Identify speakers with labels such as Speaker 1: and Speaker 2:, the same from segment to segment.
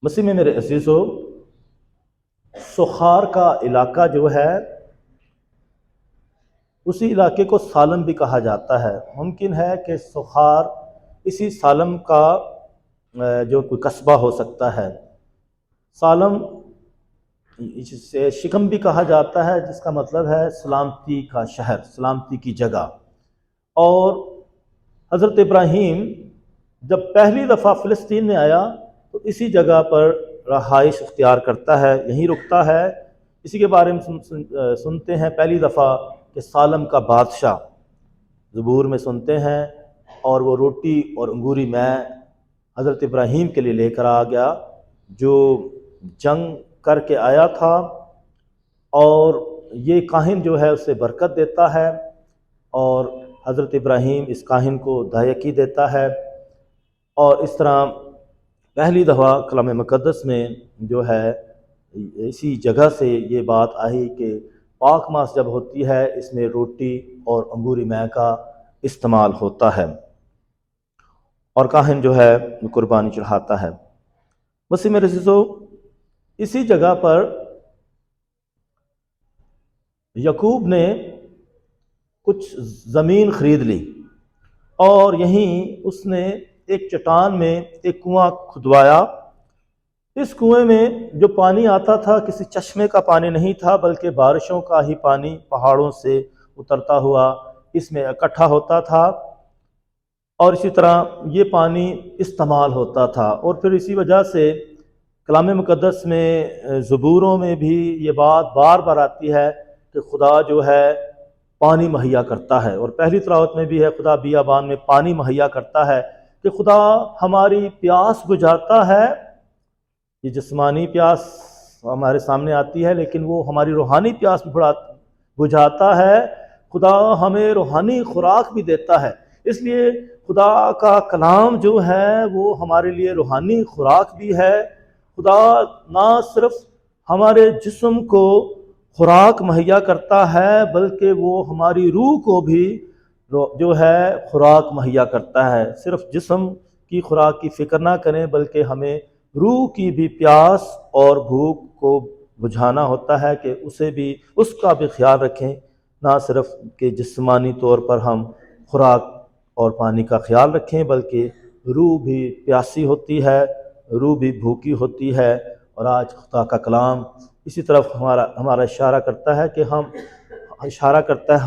Speaker 1: مسیح میں میرے عزیزو، سخار کا علاقہ جو ہے اسی علاقے کو سالم بھی کہا جاتا ہے۔ ممکن ہے کہ سخار اسی سالم کا جو کوئی قصبہ ہو سکتا ہے۔ سالم سے شکم بھی کہا جاتا ہے، جس کا مطلب ہے سلامتی کا شہر، سلامتی کی جگہ۔ اور حضرت ابراہیم جب پہلی دفعہ فلسطین میں آیا تو اسی جگہ پر رہائش اختیار کرتا ہے، یہیں رکتا ہے۔ اسی کے بارے میں سنتے ہیں پہلی دفعہ کہ سالم کا بادشاہ زبور میں سنتے ہیں، اور وہ روٹی اور انگوری میں حضرت ابراہیم کے لیے لے کر آ گیا، جو جنگ کر کے آیا تھا، اور یہ کاہن جو ہے اسے برکت دیتا ہے، اور حضرت ابراہیم اس کاہن کو دایکی دیتا ہے۔ اور اس طرح پہلی دفعہ کلام مقدس میں جو ہے اسی جگہ سے یہ بات آئی کہ پاک ماس جب ہوتی ہے اس میں روٹی اور انگوری مے کا استعمال ہوتا ہے، اور کاہن جو ہے قربانی چڑھاتا ہے۔ مسیح میرے عزیزو، اسی جگہ پر یعقوب نے کچھ زمین خرید لی، اور یہیں اس نے ایک چٹان میں ایک کنواں کھدوایا۔ اس کنویں میں جو پانی آتا تھا کسی چشمے کا پانی نہیں تھا، بلکہ بارشوں کا ہی پانی پہاڑوں سے اترتا ہوا اس میں اکٹھا ہوتا تھا، اور اسی طرح یہ پانی استعمال ہوتا تھا۔ اور پھر اسی وجہ سے کلام مقدس میں زبوروں میں بھی یہ بات بار بار آتی ہے کہ خدا جو ہے پانی مہیا کرتا ہے، اور پہلی تلاوت میں بھی ہے خدا بیابان میں پانی مہیا کرتا ہے، کہ خدا ہماری پیاس بجھاتا ہے۔ یہ جسمانی پیاس ہمارے سامنے آتی ہے، لیکن وہ ہماری روحانی پیاس بھی بجھاتا ہے۔ خدا ہمیں روحانی خوراک بھی دیتا ہے، اس لیے خدا کا کلام جو ہے وہ ہمارے لیے روحانی خوراک بھی ہے۔ خدا نہ صرف ہمارے جسم کو خوراک مہیا کرتا ہے، بلکہ وہ ہماری روح کو بھی جو ہے خوراک مہیا کرتا ہے۔ صرف جسم کی خوراک کی فکر نہ کریں، بلکہ ہمیں روح کی بھی پیاس اور بھوک کو بجھانا ہوتا ہے، کہ اسے بھی اس کا بھی خیال رکھیں۔ نہ صرف کہ جسمانی طور پر ہم خوراک اور پانی کا خیال رکھیں، بلکہ روح بھی پیاسی ہوتی ہے، روح بھی بھوکی ہوتی ہے۔ اور آج خدا کا کلام اسی طرف ہمارا اشارہ کرتا ہے کہ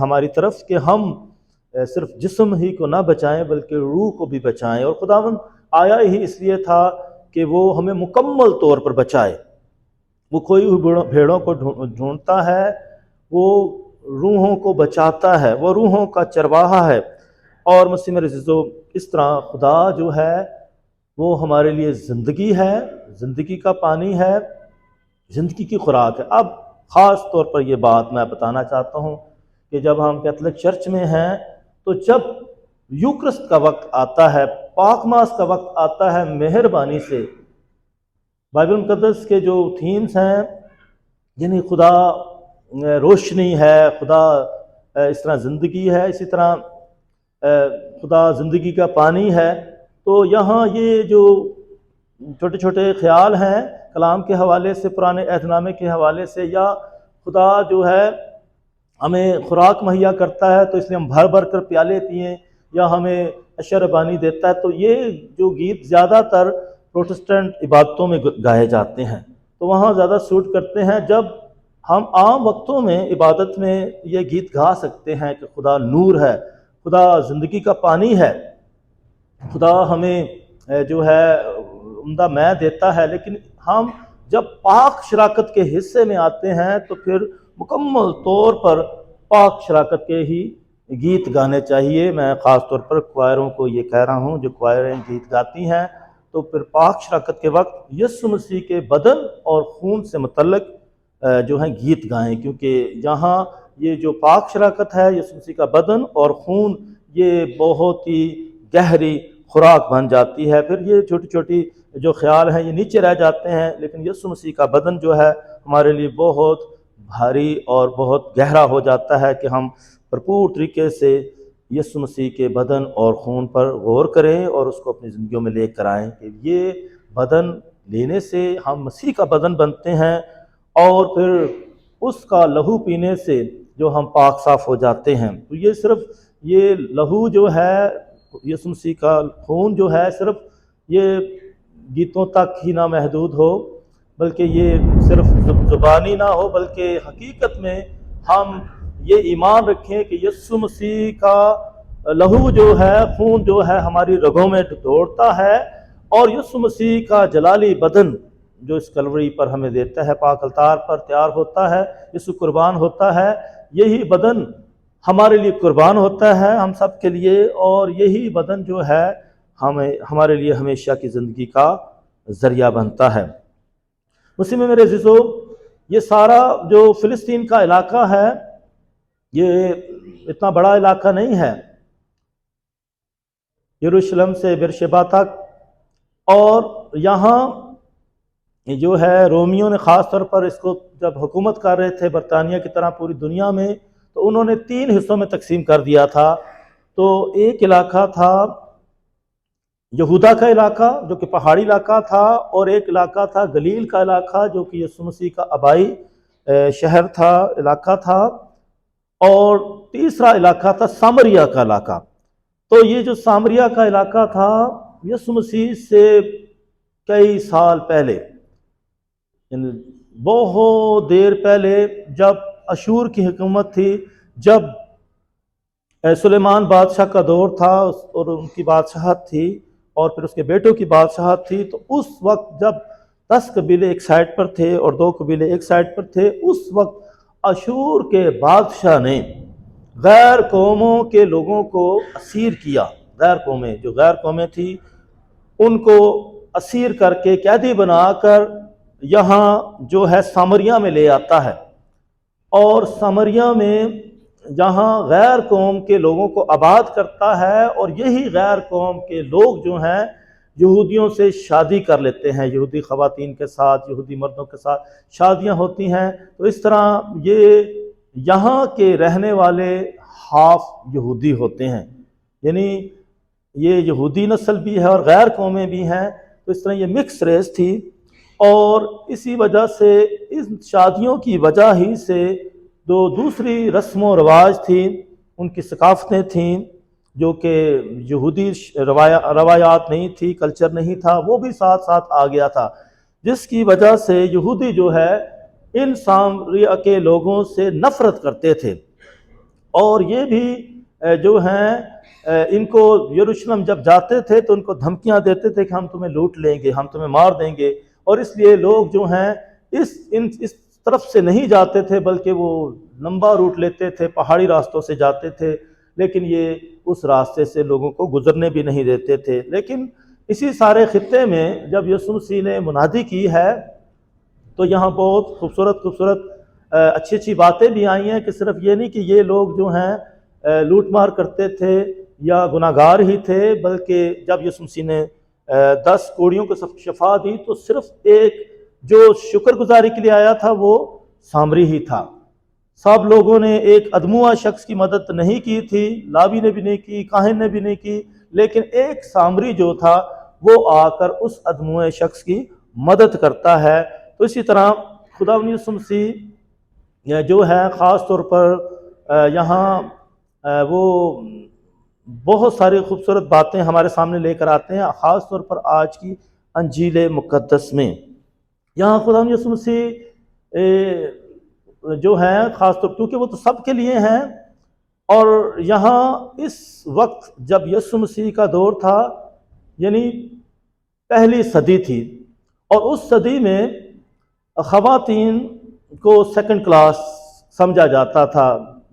Speaker 1: ہماری طرف کہ ہم صرف جسم ہی کو نہ بچائیں، بلکہ روح کو بھی بچائیں۔ اور خداوند آیا ہی اس لیے تھا کہ وہ ہمیں مکمل طور پر بچائے۔ وہ کھوئی ہوئی بھیڑوں کو ڈھونڈتا ہے، وہ روحوں کو بچاتا ہے، وہ روحوں کا چرواہا ہے۔ اور مسیح میرے عزیزو، اس طرح خدا جو ہے وہ ہمارے لیے زندگی ہے، زندگی کا پانی ہے، زندگی کی خوراک ہے۔ اب خاص طور پر یہ بات میں بتانا چاہتا ہوں کہ جب ہم کیتھولک چرچ میں ہیں، تو جب یوکرسٹ کا وقت آتا ہے، پاک ماس کا وقت آتا ہے، مہربانی سے بائبل مقدس کے جو تھیمز ہیں، یعنی خدا روشنی ہے، خدا اس طرح زندگی ہے، اسی طرح خدا زندگی کا پانی ہے، تو یہاں یہ جو چھوٹے چھوٹے خیال ہیں کلام کے حوالے سے، پرانے عہد نامے کے حوالے سے، یا خدا جو ہے ہمیں خوراک مہیا کرتا ہے تو اس لیے ہم بھر بھر کر پیالے پئیں، یا ہمیں عشر ربانی دیتا ہے، تو یہ جو گیت زیادہ تر پروٹسٹنٹ عبادتوں میں گائے جاتے ہیں، تو وہاں زیادہ سوٹ کرتے ہیں۔ جب ہم عام وقتوں میں عبادت میں یہ گیت گا سکتے ہیں کہ خدا نور ہے، خدا زندگی کا پانی ہے، خدا ہمیں جو ہے عمدہ مے دیتا ہے، لیکن ہم جب پاک شراکت کے حصے میں آتے ہیں تو پھر مکمل طور پر پاک شراکت کے ہی گیت گانے چاہیے۔ میں خاص طور پر کوائروں کو یہ کہہ رہا ہوں، جو کوائریں گیت گاتی ہیں، تو پھر پاک شراکت کے وقت یسوع مسیح کے بدن اور خون سے متعلق جو ہیں گیت گائیں، کیونکہ یہاں یہ جو پاک شراکت ہے، یسوع مسیح کا بدن اور خون، یہ بہت ہی گہری خوراک بن جاتی ہے۔ پھر یہ چھوٹی چھوٹی جو خیال ہیں یہ نیچے رہ جاتے ہیں، لیکن یسوع مسیح کا بدن جو ہے ہمارے لیے بہت بھاری اور بہت گہرا ہو جاتا ہے، کہ ہم بھرپور طریقے سے یسوع مسیح کے بدن اور خون پر غور کریں اور اس کو اپنی زندگیوں میں لے کر آئیں، کہ یہ بدن لینے سے ہم مسیح کا بدن بنتے ہیں، اور پھر اس کا لہو پینے سے جو ہم پاک صاف ہو جاتے ہیں۔ تو یہ صرف یہ لہو جو ہے، یسوع مسیح کا خون جو ہے، صرف یہ گیتوں تک ہی نہ محدود ہو، بلکہ یہ صرف زبانی نہ ہو، بلکہ حقیقت میں ہم یہ ایمان رکھیں کہ یسوع مسیح کا لہو جو ہے، خون جو ہے، ہماری رگوں میں دوڑتا ہے، اور یسوع مسیح کا جلالی بدن جو اس کلوری پر ہمیں دیتا ہے، پاک الطار پر تیار ہوتا ہے، یسوع قربان ہوتا ہے، یہی بدن ہمارے لیے قربان ہوتا ہے ہم سب کے لیے، اور یہی بدن جو ہے ہمارے لیے ہمیشہ کی زندگی کا ذریعہ بنتا ہے۔ مسیح میں میرے عزیزو، یہ سارا جو فلسطین کا علاقہ ہے، یہ اتنا بڑا علاقہ نہیں ہے، یروشلم سے بیرشیبا تک، اور یہاں جو ہے رومیوں نے خاص طور پر اس کو جب حکومت کر رہے تھے برطانیہ کی طرح پوری دنیا میں، تو انہوں نے 3 حصوں میں تقسیم کر دیا تھا۔ تو ایک علاقہ تھا یہودا کا علاقہ جو کہ پہاڑی علاقہ تھا، اور ایک علاقہ تھا گلیل کا علاقہ جو کہ یسوع مسیح کا آبائی شہر تھا، علاقہ تھا، اور تیسرا علاقہ تھا سامریا کا علاقہ۔ تو یہ جو سامریا کا علاقہ تھا، یسوع مسیح سے کئی سال پہلے، یعنی بہت دیر پہلے، جب اشور کی حکومت تھی، جب سلیمان بادشاہ کا دور تھا اور ان کی بادشاہت تھی، اور پھر اس کے بیٹوں کی بادشاہت تھی، تو اس وقت جب 10 قبیلے ایک سائڈ پر تھے اور 2 قبیلے ایک سائڈ پر تھے، اس وقت اشور کے بادشاہ نے غیر قوموں کے لوگوں کو اسیر کیا۔ غیر قومیں، جو غیر قومیں تھی، ان کو اسیر کر کے قیدی بنا کر یہاں جو ہے سامریا میں لے آتا ہے، اور سامریا میں جہاں غیر قوم کے لوگوں کو آباد کرتا ہے، اور یہی غیر قوم کے لوگ جو ہیں یہودیوں سے شادی کر لیتے ہیں، یہودی خواتین کے ساتھ، یہودی مردوں کے ساتھ شادیاں ہوتی ہیں۔ تو اس طرح یہ یہاں کے رہنے والے ہاف یہودی ہوتے ہیں، یعنی یہ یہودی نسل بھی ہے اور غیر قومیں بھی ہیں، تو اس طرح یہ مکس ریس تھی، اور اسی وجہ سے ان شادیوں کی وجہ ہی سے جو دوسری رسم و رواج تھی، ان کی ثقافتیں تھیں جو کہ یہودی روایات نہیں تھی، کلچر نہیں تھا، وہ بھی ساتھ ساتھ آ گیا تھا، جس کی وجہ سے یہودی جو ہے ان سامریا کے لوگوں سے نفرت کرتے تھے، اور یہ بھی جو ہیں ان کو یروشلم جب جاتے تھے تو ان کو دھمکیاں دیتے تھے کہ ہم تمہیں لوٹ لیں گے، ہم تمہیں مار دیں گے، اور اس لیے لوگ جو ہیں اس طرف سے نہیں جاتے تھے، بلکہ وہ لمبا روٹ لیتے تھے، پہاڑی راستوں سے جاتے تھے، لیکن یہ اس راستے سے لوگوں کو گزرنے بھی نہیں دیتے تھے۔ لیکن اسی سارے خطے میں جب یسوع مسیح نے منادی کی ہے، تو یہاں بہت خوبصورت اچھی اچھی باتیں بھی آئی ہیں، کہ صرف یہ نہیں کہ یہ لوگ جو ہیں لوٹ مار کرتے تھے یا گناہ گار ہی تھے، بلکہ جب یسوع مسیح نے 10 کوڑیوں کو شفا دی، تو صرف ایک جو شکر گزاری کے لیے آیا تھا وہ سامری ہی تھا۔ سب لوگوں نے ایک ادموا شخص کی مدد نہیں کی تھی، لاوی نے بھی نہیں کی، کاہن نے بھی نہیں کی، لیکن ایک سامری جو تھا وہ آ کر اس ادموا شخص کی مدد کرتا ہے۔ تو اسی طرح خداوند یسوع مسیح جو ہے خاص طور پر یہاں وہ بہت ساری خوبصورت باتیں ہمارے سامنے لے کر آتے ہیں، خاص طور پر آج کی انجیل مقدس میں۔ یہاں خداوند یسوع مسیح جو ہے خاص طور کیونکہ وہ تو سب کے لیے ہیں، اور یہاں اس وقت جب یسوع مسیح کا دور تھا، یعنی پہلی صدی تھی، اور اس صدی میں خواتین کو سیکنڈ کلاس سمجھا جاتا تھا،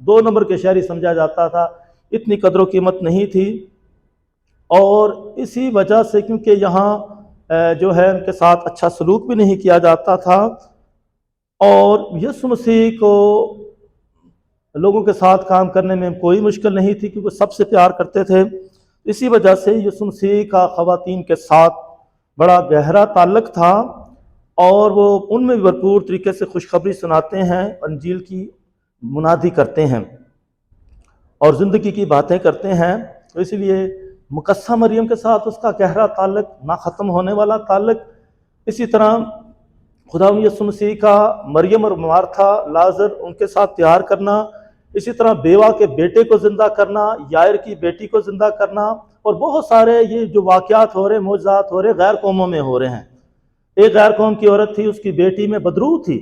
Speaker 1: 2 نمبر کے شہری سمجھا جاتا تھا، اتنی قدر و قیمت نہیں تھی، اور اسی وجہ سے کیونکہ یہاں جو ہے ان کے ساتھ اچھا سلوک بھی نہیں کیا جاتا تھا، اور یسوع مسیح کو لوگوں کے ساتھ کام کرنے میں کوئی مشکل نہیں تھی، کیونکہ سب سے پیار کرتے تھے۔ اسی وجہ سے یسوع مسیح کا خواتین کے ساتھ بڑا گہرا تعلق تھا، اور وہ ان میں بھرپور طریقے سے خوشخبری سناتے ہیں، انجیل کی منادی کرتے ہیں اور زندگی کی باتیں کرتے ہیں۔ تو اسی لیے مقدسہ مریم کے ساتھ اس کا گہرا تعلق، نہ ختم ہونے والا تعلق، اسی طرح خدا یسوع مسیح کا مریم اور مارتھا لازر ان کے ساتھ تیار کرنا، اسی طرح بیوہ کے بیٹے کو زندہ کرنا، یائر کی بیٹی کو زندہ کرنا، اور بہت سارے یہ جو واقعات ہو رہے، معجزات ہو رہے، غیر قوموں میں ہو رہے ہیں۔ ایک غیر قوم کی عورت تھی، اس کی بیٹی میں بدرو تھی،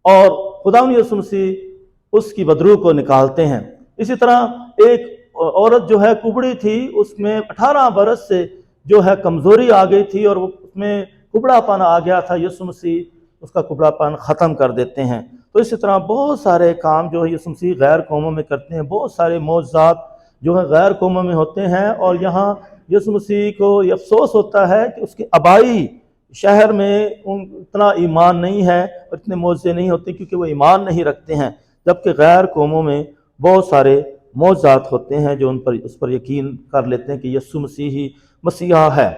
Speaker 1: اور خدا یسوع مسیح اس کی بدرو کو نکالتے ہیں۔ اسی طرح ایک عورت جو ہے کبڑی تھی، اس میں 18 برس سے جو ہے کمزوری آ گئی تھی، اور اس میں کبڑا پن آ گیا تھا، یسوع مسیح اس کا کبڑا پن ختم کر دیتے ہیں۔ تو اسی طرح بہت سارے کام جو ہے یسوع مسیح غیر قوموں میں کرتے ہیں، بہت سارے معجزات جو ہے غیر قوموں میں ہوتے ہیں، اور یہاں یسوع مسیح کو یہ افسوس ہوتا ہے کہ اس کے آبائی شہر میں اتنا ایمان نہیں ہے، اور اتنے معجزے نہیں ہوتے، کیونکہ وہ ایمان نہیں رکھتے ہیں، جبکہ غیر قوموں میں بہت سارے معجزات ہوتے ہیں جو اس پر یقین کر لیتے ہیں کہ یسوع مسیح ہی مسیحا ہے۔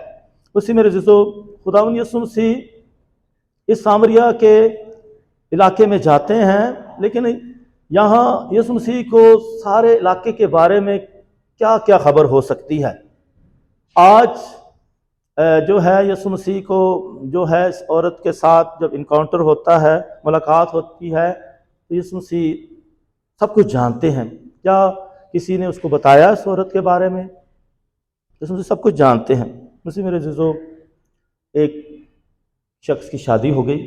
Speaker 1: اسی میرے عزیزو، خداوند یسوع مسیح اس سامریہ کے علاقے میں جاتے ہیں، لیکن یہاں یسوع مسیح کو سارے علاقے کے بارے میں کیا کیا خبر ہو سکتی ہے۔ آج جو ہے یسوع مسیح کو جو ہے اس عورت کے ساتھ جب انکاؤنٹر ہوتا ہے، ملاقات ہوتی ہے، تو یسوع مسیح سب کچھ جانتے ہیں۔ کیا کسی نے اس کو بتایا اس عورت کے بارے میں؟ یسوع مسیح سب کچھ جانتے ہیں۔ مسیح میرے عزیزو، ایک شخص کی شادی ہو گئی،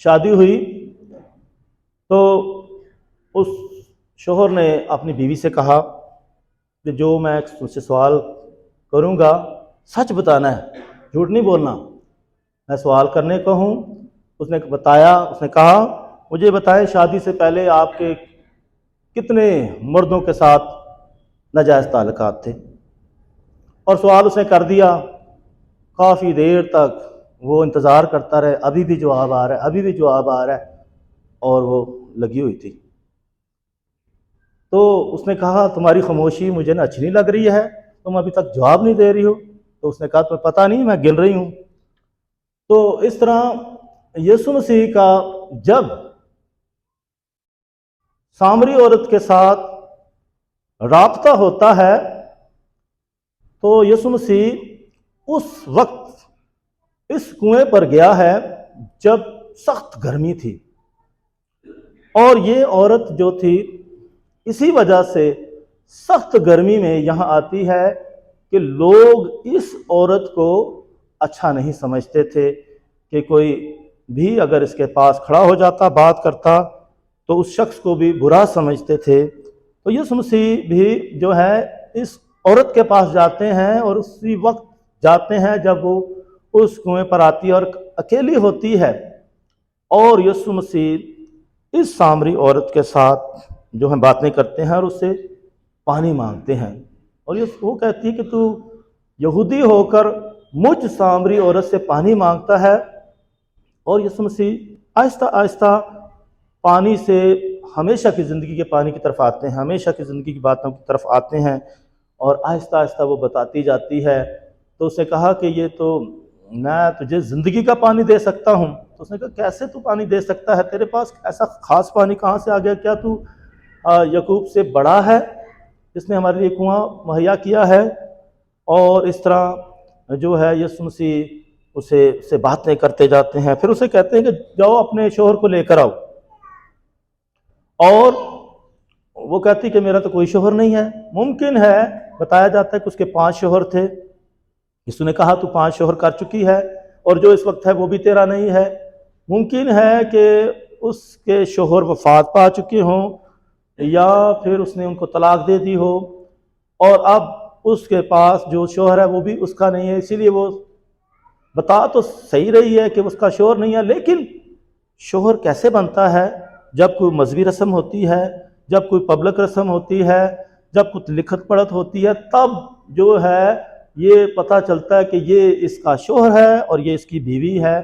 Speaker 1: شادی ہوئی تو اس شوہر نے اپنی بیوی سے کہا کہ جو میں تم سے سوال کروں گا سچ بتانا ہے، جھوٹ نہیں بولنا، میں سوال کرنے کو ہوں۔ اس نے بتایا، اس نے کہا مجھے بتائیں شادی سے پہلے آپ کے کتنے مردوں کے ساتھ ناجائز تعلقات تھے؟ اور سوال اس نے کر دیا، کافی دیر تک وہ انتظار کرتا رہے، ابھی بھی جواب آ رہا ہے، ابھی بھی جواب آ رہا ہے، اور وہ لگی ہوئی تھی۔ تو اس نے کہا تمہاری خاموشی مجھے نہ اچھی نہیں لگ رہی ہے، تم ابھی تک جواب نہیں دے رہی ہو۔ تو اس نے کہا تمہیں پتہ نہیں میں گن رہی ہوں۔ تو اس طرح یسوع مسیح کا جب سامری عورت کے ساتھ رابطہ ہوتا ہے تو یسوع مسیح اس وقت اس کنویں پر گیا ہے جب سخت گرمی تھی، اور یہ عورت جو تھی اسی وجہ سے سخت گرمی میں یہاں آتی ہے کہ لوگ اس عورت کو اچھا نہیں سمجھتے تھے، کہ کوئی بھی اگر اس کے پاس کھڑا ہو جاتا بات کرتا تو اس شخص کو بھی برا سمجھتے تھے۔ تو یسوع مسیح بھی جو ہے اس عورت کے پاس جاتے ہیں، اور اسی وقت جاتے ہیں جب وہ اس کنویں پر آتی ہے اور اکیلی ہوتی ہے، اور یسوع مسیح اس سامری عورت کے ساتھ جو ہے باتیں کرتے ہیں اور اس سے پانی مانگتے ہیں، اور وہ کہتی ہے کہ تو یہودی ہو کر مجھ سامری عورت سے پانی مانگتا ہے۔ اور یسوع مسیح آہستہ آہستہ پانی سے ہمیشہ کی زندگی کے پانی کی طرف آتے ہیں، ہمیشہ کی زندگی کی باتوں کی طرف آتے ہیں، اور آہستہ آہستہ وہ بتاتی جاتی ہے۔ تو اس نے کہا کہ یہ تو میں تجھے زندگی کا پانی دے سکتا ہوں۔ تو اس نے کہا کیسے تو پانی دے سکتا ہے، تیرے پاس ایسا خاص پانی کہاں سے آ گیا؟ کیا تو یعقوب سے بڑا ہے جس نے ہمارے لیے کنواں مہیا کیا ہے؟ اور اس طرح جو ہے یسوع مسیح اسے باتیں کرتے جاتے ہیں، پھر اسے کہتے ہیں کہ جاؤ اپنے شوہر کو لے کر آؤ، اور وہ کہتی کہ میرا تو کوئی شوہر نہیں ہے۔ ممکن ہے، بتایا جاتا ہے کہ اس کے 5 شوہر تھے۔ یسوع نے کہا تو 5 شوہر کر چکی ہے، اور جو اس وقت ہے وہ بھی تیرا نہیں ہے۔ ممکن ہے کہ اس کے شوہر وفات پا چکے ہوں، یا پھر اس نے ان کو طلاق دے دی ہو، اور اب اس کے پاس جو شوہر ہے وہ بھی اس کا نہیں ہے، اسی لیے وہ بتا تو صحیح رہی ہے کہ اس کا شوہر نہیں ہے، لیکن شوہر کیسے بنتا ہے؟ جب کوئی مذہبی رسم ہوتی ہے، جب کوئی پبلک رسم ہوتی ہے، جب کچھ لکھت پڑھت ہوتی ہے، تب جو ہے یہ پتہ چلتا ہے کہ یہ اس کا شوہر ہے اور یہ اس کی بیوی ہے،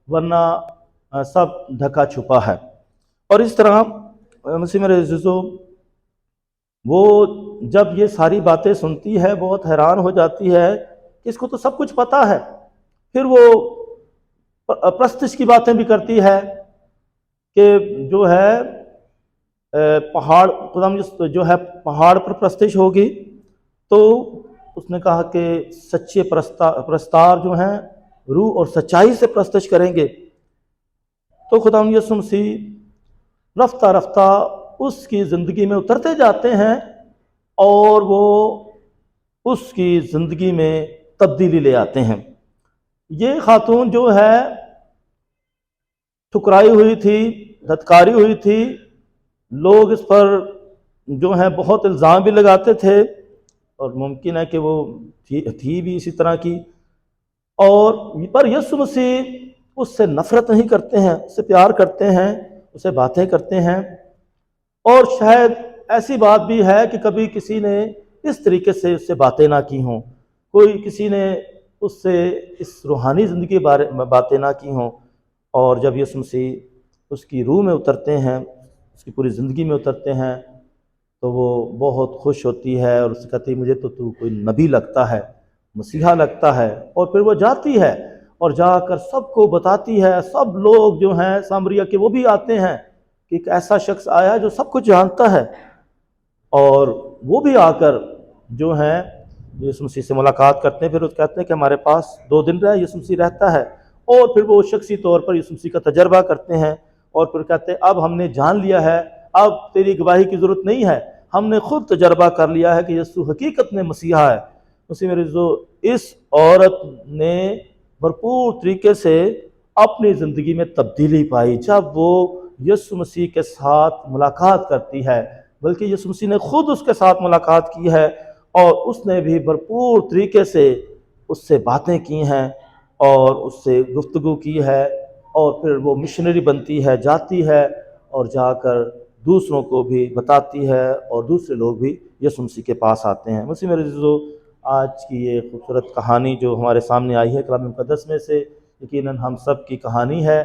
Speaker 1: ورنہ سب ڈھکا چھپا ہے۔ اور اس طرح مسیح میرے عزیزو، وہ جب یہ ساری باتیں سنتی ہے بہت حیران ہو جاتی ہے کہ اس کو تو سب کچھ پتہ ہے۔ پھر وہ پرستش کی باتیں بھی کرتی ہے کہ جو ہے پہاڑ جو ہے پہاڑ پر پرستش ہوگی، تو اس نے کہا کہ سچے پرستار جو ہیں روح اور سچائی سے پرستش کریں گے تو خدا یسوع مسیح رفتہ رفتہ اس کی زندگی میں اترتے جاتے ہیں اور وہ اس کی زندگی میں تبدیلی لے آتے ہیں۔ یہ خاتون جو ہے ٹھکرائی ہوئی تھی، دھتکاری ہوئی تھی، لوگ اس پر جو ہے بہت الزام بھی لگاتے تھے اور ممکن ہے کہ وہ تھی بھی اسی طرح کی، اور پر یسوع مسیح اس سے نفرت نہیں کرتے ہیں، اس سے پیار کرتے ہیں، اسے باتیں کرتے ہیں۔ اور شاید ایسی بات بھی ہے کہ کبھی کسی نے اس طریقے سے اس سے باتیں نہ کی ہوں، کوئی کسی نے اس سے اس روحانی زندگی کے بارے میں باتیں نہ کی ہوں، اور جب یسوع مسیح اس کی روح میں اترتے ہیں، اس کی پوری زندگی میں اترتے ہیں تو وہ بہت خوش ہوتی ہے اور اسے کہتی ہے مجھے تو کوئی نبی لگتا ہے، مسیحا لگتا ہے۔ اور پھر وہ جاتی ہے اور جا کر سب کو بتاتی ہے، سب لوگ جو ہیں سامریہ کے وہ بھی آتے ہیں کہ ایک ایسا شخص آیا جو سب کچھ جانتا ہے، اور وہ بھی آ کر جو ہیں یسوع مسیح سے ملاقات کرتے ہیں۔ پھر وہ کہتے ہیں کہ ہمارے پاس 2 دن رہے، یسوع مسیح رہتا ہے، اور پھر وہ شخصی طور پر یسوع مسیح کا تجربہ کرتے ہیں اور پھر کہتے ہیں اب ہم نے جان لیا ہے، اب تیری گواہی کی ضرورت نہیں ہے، ہم نے خود تجربہ کر لیا ہے کہ یسوع حقیقت میں مسیحا ہے۔ اسی میرے جو اس عورت نے بھرپور طریقے سے اپنی زندگی میں تبدیلی پائی جب وہ یسوع مسیح کے ساتھ ملاقات کرتی ہے، بلکہ یسوع مسیح نے خود اس کے ساتھ ملاقات کی ہے اور اس نے بھی بھرپور طریقے سے اس سے باتیں کی ہیں اور اس سے گفتگو کی ہے، اور پھر وہ مشنری بنتی ہے، جاتی ہے اور جا کر دوسروں کو بھی بتاتی ہے اور دوسرے لوگ بھی یسوع مسیح کے پاس آتے ہیں۔ مسیح میرے عزیزو، آج کی یہ خوبصورت کہانی جو ہمارے سامنے آئی ہے کلام مقدس میں سے، یقیناً ہم سب کی کہانی ہے،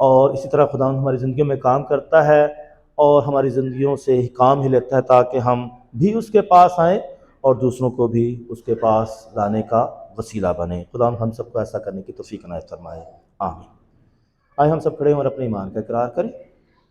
Speaker 1: اور اسی طرح خدا ہماری زندگیوں میں کام کرتا ہے اور ہماری زندگیوں سے کام ہی لیتا ہے تاکہ ہم بھی اس کے پاس آئیں اور دوسروں کو بھی اس کے پاس لانے کا وسیلہ بنے۔ خدا ہم سب کو ایسا کرنے کی توفیق عنایت فرمائے، آمین۔ آئے ہم سب کھڑے ہوں اور اپنے ایمان کا اقرار کریں۔